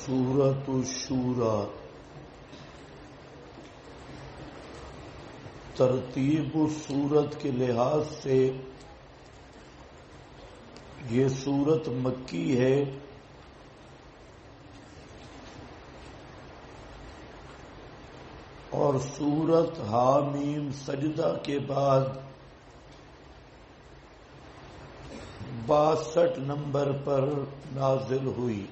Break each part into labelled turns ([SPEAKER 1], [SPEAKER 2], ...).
[SPEAKER 1] سورۃ الشورى ترتیب سورت کے لحاظ سے یہ سورت مکی ہے اور سورت حامیم سجدہ کے بعد 62 نمبر پر نازل ہوئی۔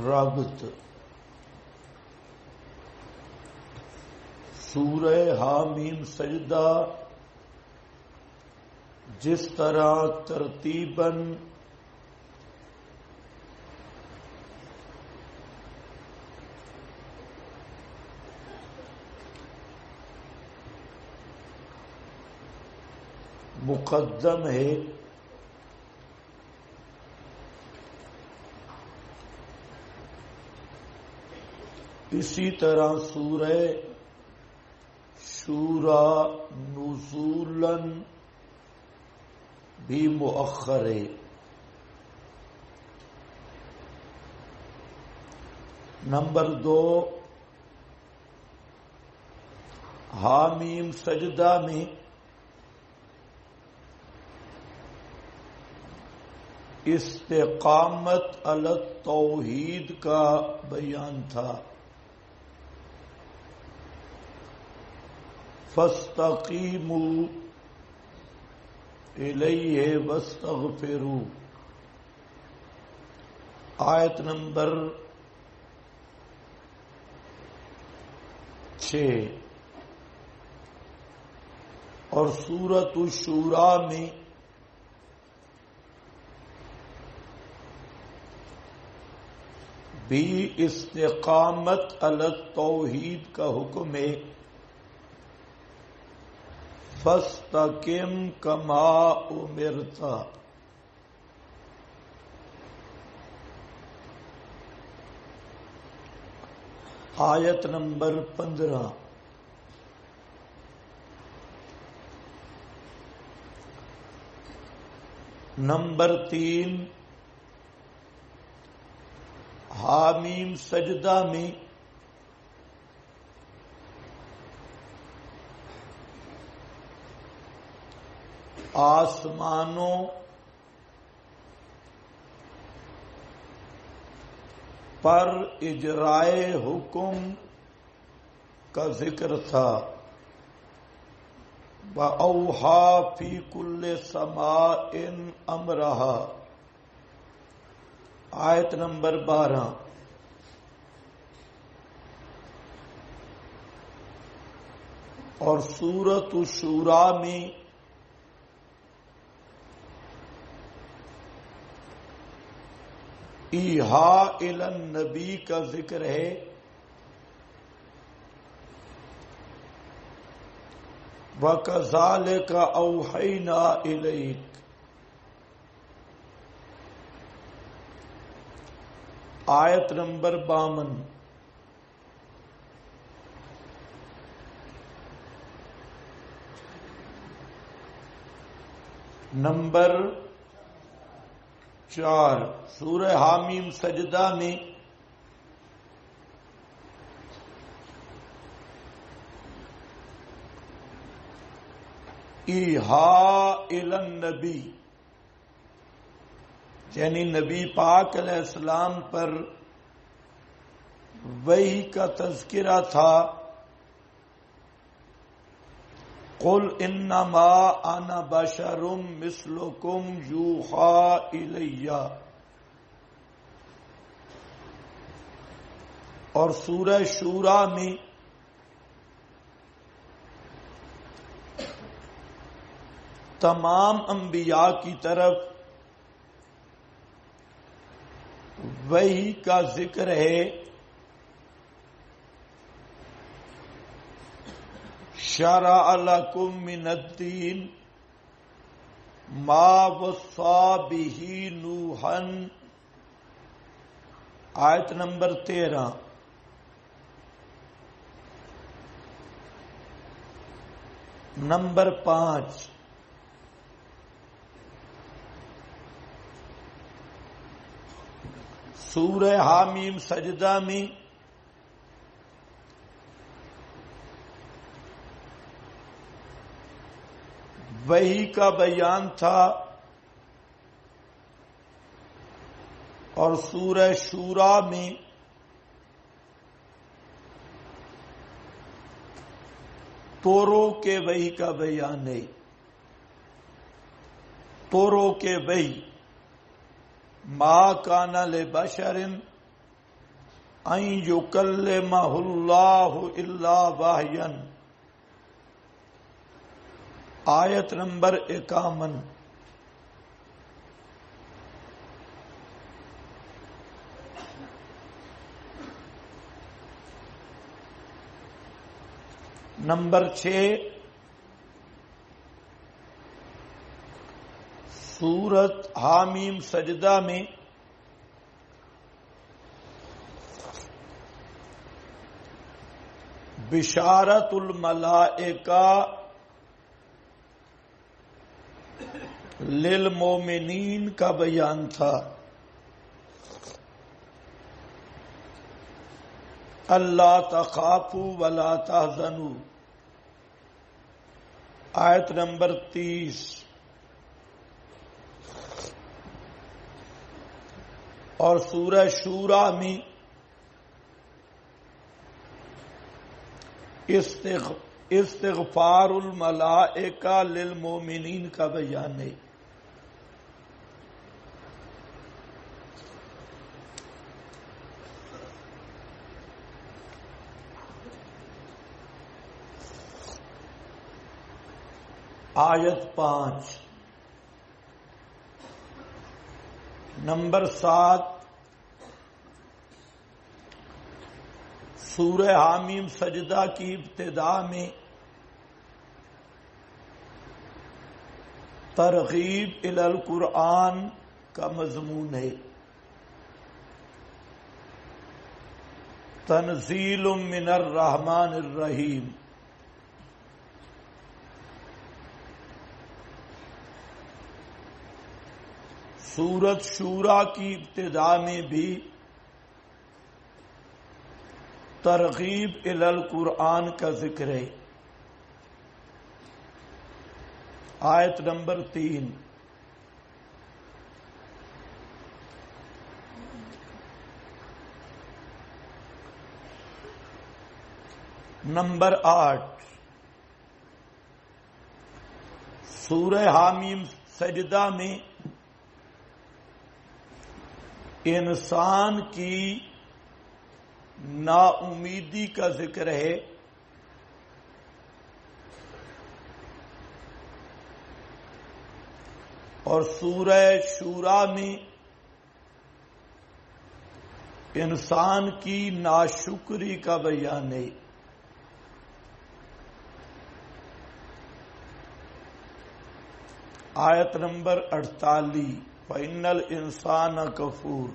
[SPEAKER 1] رابط سورہ حامیم سجدہ جس طرح ترتیباً مقدم ہے اسی طرح سورہ شورى نزولاً بھی مؤخر ہے۔ نمبر 2، حامیم سجدہ میں استقامت علی التوحید کا بیان تھا۔ فاستقیموا الیہ واستغفروا، آیت نمبر 6۔ اور سورۃ الشورى میں بھی استقامت علی التوحید کا حکم ہے۔ فاستقم کما امرت، آیت نمبر 15۔ نمبر 3، حامیم سجدہ میں آسمانوں پر اجرائے حکم کا ذکر تھا۔ وَأَوْحَىٰ فِي كُلِّ سَمَاءٍ أَمْرَهَا، آیت نمبر 12۔ اور سورۃ الشورى میں ایحاء الی النبی کا ذکر ہے۔ وَكَذَلِكَ أَوْحَيْنَا إِلَيْكَ، آیت نمبر 52۔ نمبر 4، سورہ حامیم سجدہ میں ایحاء الی النبی، یعنی نبی پاک علیہ السلام پر وحی کا تذکرہ تھا۔ قل انما انا بشر مثلکم یوحی الی، اور سورہ شورى میں تمام انبیاء کی طرف وحی کا ذکر ہے۔ شرع لکم من الدین ما وصی بہ نوحا، آیت نمبر 13۔ نمبر 5 سورہ حامیم سجدہ میں وحی کا بیان تھا اور سورہ شورا میں تورو کے وحی کا بیان ہے. تورو کے وحی ما کان لبشر ان یکلمہ اللہ الا وحیا. آیت نمبر 51. نمبر 6 سورت حامیم سجدہ میں بشارت الملائکہ للمومنین کا بیان تھا. اللہ تخافوا ولا تحزنوا. آیت نمبر 30. اور سورہ شورا میں استغفار الملائکہ للمومنین کا بیان ہے. آیت 5. نمبر 7 سورہ حامیم سجدہ کی ابتدا میں ترغیب الی القرآن کا مضمون ہے. تنزیل من الرحمن الرحیم. سورت شورا کی ابتدا میں بھی ترغیب الی القرآن کا ذکر ہے. آیت نمبر 3. نمبر 8 سورہ حامیم سجدہ میں انسان کی نا امیدی کا ذکر ہے. اور سورہ شورا میں انسان کی ناشکری کا بیان ہے. آیت نمبر 48 فَإِنَّ الْإِنسَانَ كَفُورٌ.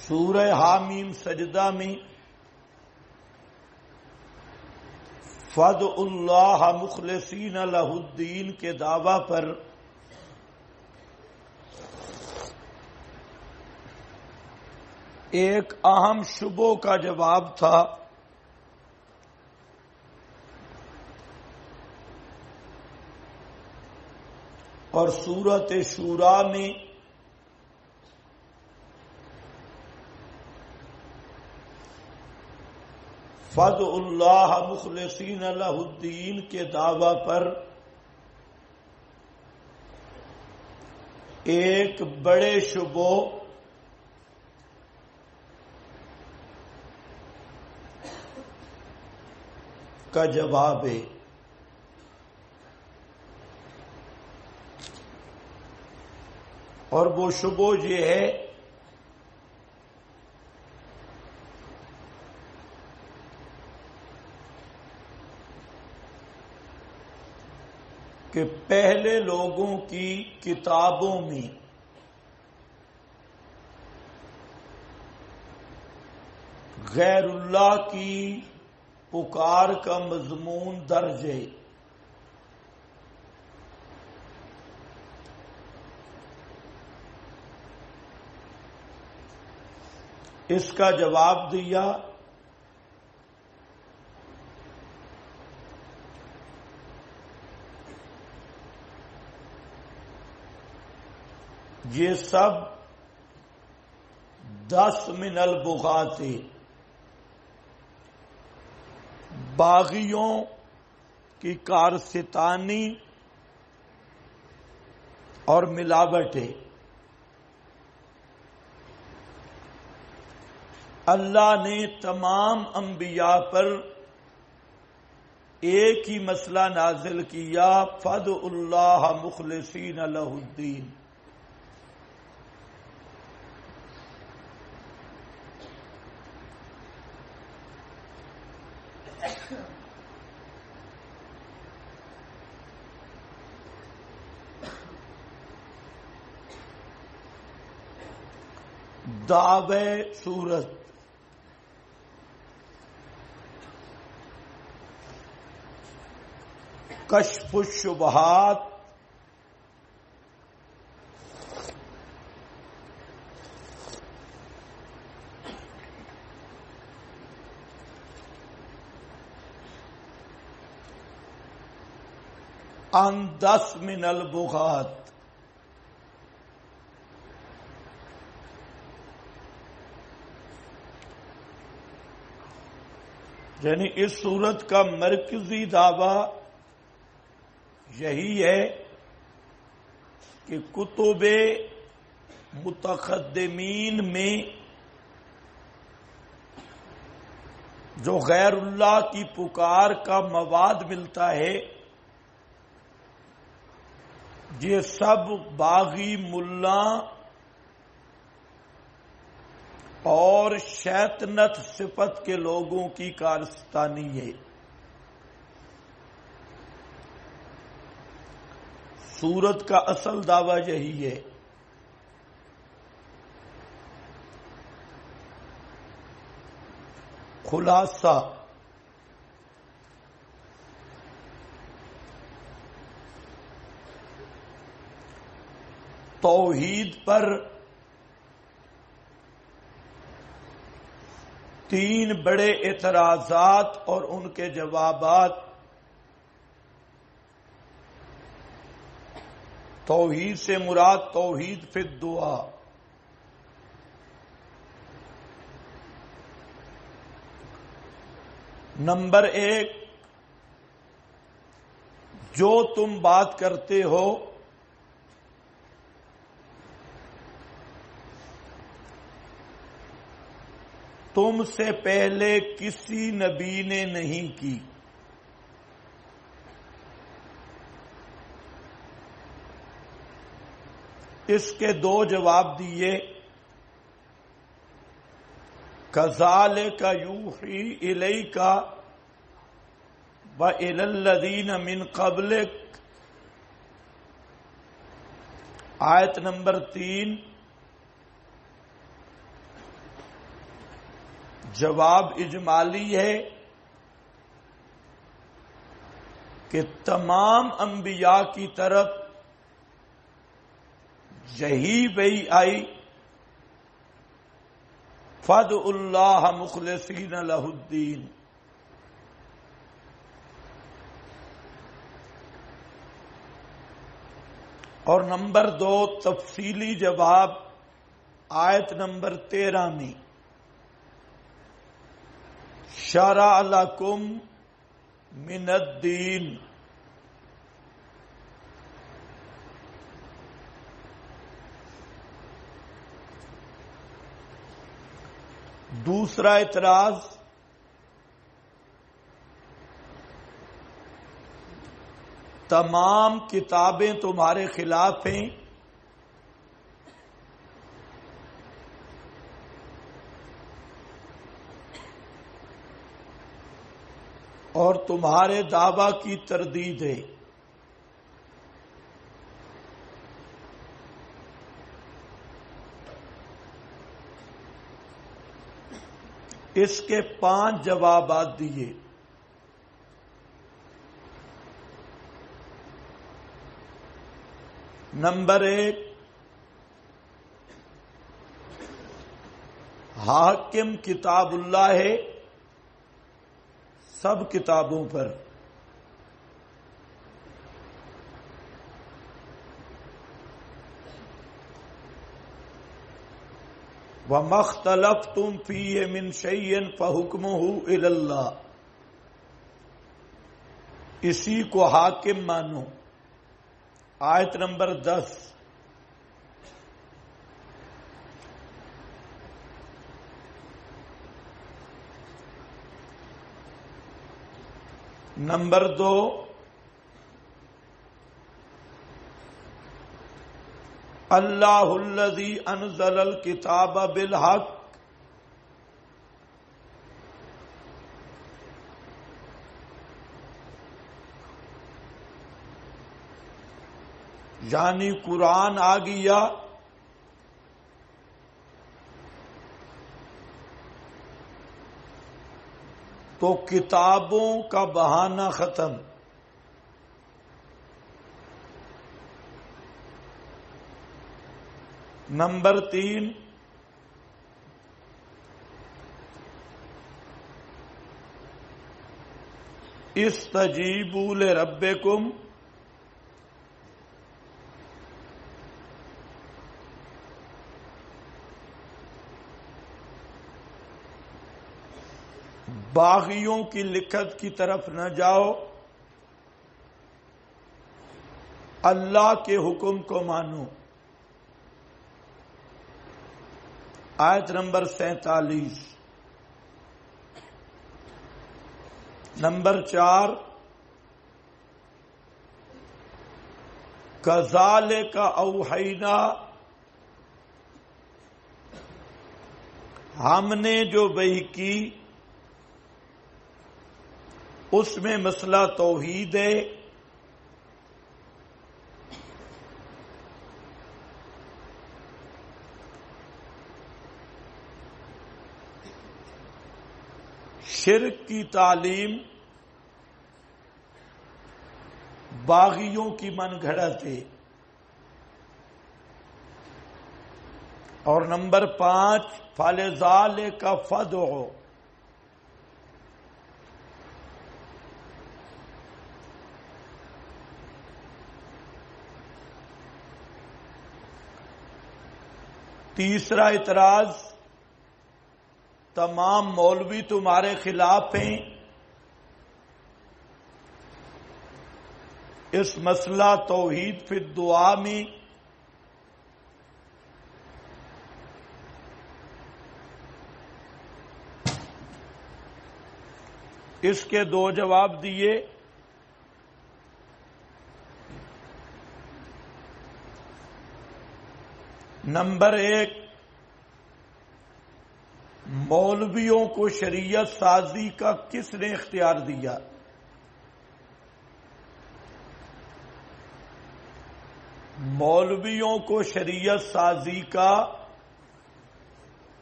[SPEAKER 1] سورہ حامیم سجدہ میں فَادْعُوا اللَّهَ مُخْلِصِينَ لَهُ الدِّينَ کے دعویٰ پر ایک اہم شبہ کا جواب تھا. اور سورۃ شورا میں فَادْعُوا اللَّهَ مُخْلِصِينَ لَهُ الدِّينَ کے دعویٰ پر ایک بڑے شبہ کا جواب ہے. اور وہ شبہ یہ ہے کہ پہلے لوگوں کی کتابوں میں غیر اللہ کی پکار کا مضمون درج ہے. اس کا جواب دیا یہ سب 10 من البغاۃ باغیوں کی کارستانی اور ملاوٹ ہے. اللہ نے تمام انبیاء پر ایک ہی مسئلہ نازل کیا، فادعوا اللہ مخلصین لہ الدین. دعوے سورت کشف الشبہات عن 10 من البغاۃ. یعنی اس صورت کا مرکزی دعویٰ یہی ہے کہ کتب متقدمین میں جو غیر اللہ کی پکار کا مواد ملتا ہے یہ سب باغی ملا اور شیطنت صفت کے لوگوں کی کارستانی ہے. سورت کا اصل دعویٰ یہی ہے. خلاصہ توحید پر 3 بڑے اعتراضات اور ان کے جوابات. توحید سے مراد توحید فی الدعا، نمبر 1 جو تم بات کرتے ہو تم سے پہلے کسی نبی نے نہیں کی. اس کے 2 جواب دیے. کذالک یوحی الیک وإلی الذین من قبلک، آیت نمبر 3. جواب اجمالی ہے کہ تمام انبیاء کی طرف یہی وحی آئی، فادعوا اللہ مخلصین لہ الدین. اور نمبر 2 تفصیلی جواب آیت نمبر 13 میں، شرع لکم من الدین. دوسرا اعتراض تمام کتابیں تمہارے خلاف ہیں، اور تمہارے دعویٰ کی تردید ہے۔ اس کے 5 جوابات دیے۔ نمبر 1، حاکم کتاب اللہ ہے سب کتابوں پر۔ وَمَا اخْتَلَفْتُمْ فِيهِ مِنْ شَيْءٍ فَحُكْمُهُ إِلَى اللَّهِ، اسی کو حاکم مانو۔ آیت نمبر 10۔ نمبر 2، اللہ الذی انزل الکتاب بالحق، یعنی قرآن آ گیا تو کتابوں کا بہانہ ختم۔ نمبر 3، استجیبوا لربکم، باغیوں کی لکھت کی طرف نہ جاؤ، اللہ کے حکم کو مانو۔ آیت نمبر 47۔ نمبر 4، کذالک اوحینا، ہم نے جو وحی کی اس میں مسئلہ توحید ہے۔ شرک کی تعلیم باغیوں کی من گھڑت ہے۔ اور نمبر 5، فَلِذَٰلِكَ فَادْعُ، تیسرا اعتراض، تمام مولوی تمہارے خلاف ہیں، اس مسئلہ توحید فی الدعا میں اس کے 2 جواب دیے۔ نمبر 1، مولویوں کو شریعت سازی کا کس نے اختیار دیا؟ مولویوں کو شریعت سازی کا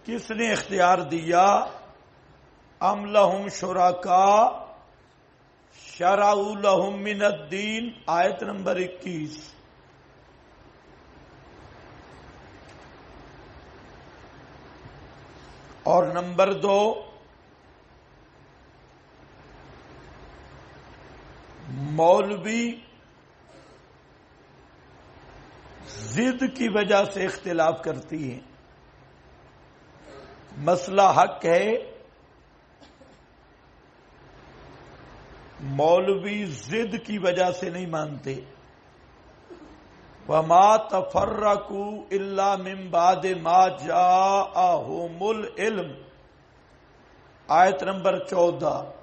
[SPEAKER 1] کس نے اختیار دیا؟ ام لہم شرکاء شرعوا لہم من الدین، آیت نمبر 21۔ اور نمبر 2، مولوی ضد کی وجہ سے اختلاف کرتی ہیں، مسئلہ حق ہے، مولوی ضد کی وجہ سے نہیں مانتے۔ وَمَا تَفَرَّقُوا إِلَّا مِن بَعْدِ مَا جَاءَهُمُ الْعِلْمُ، آیت نمبر 14۔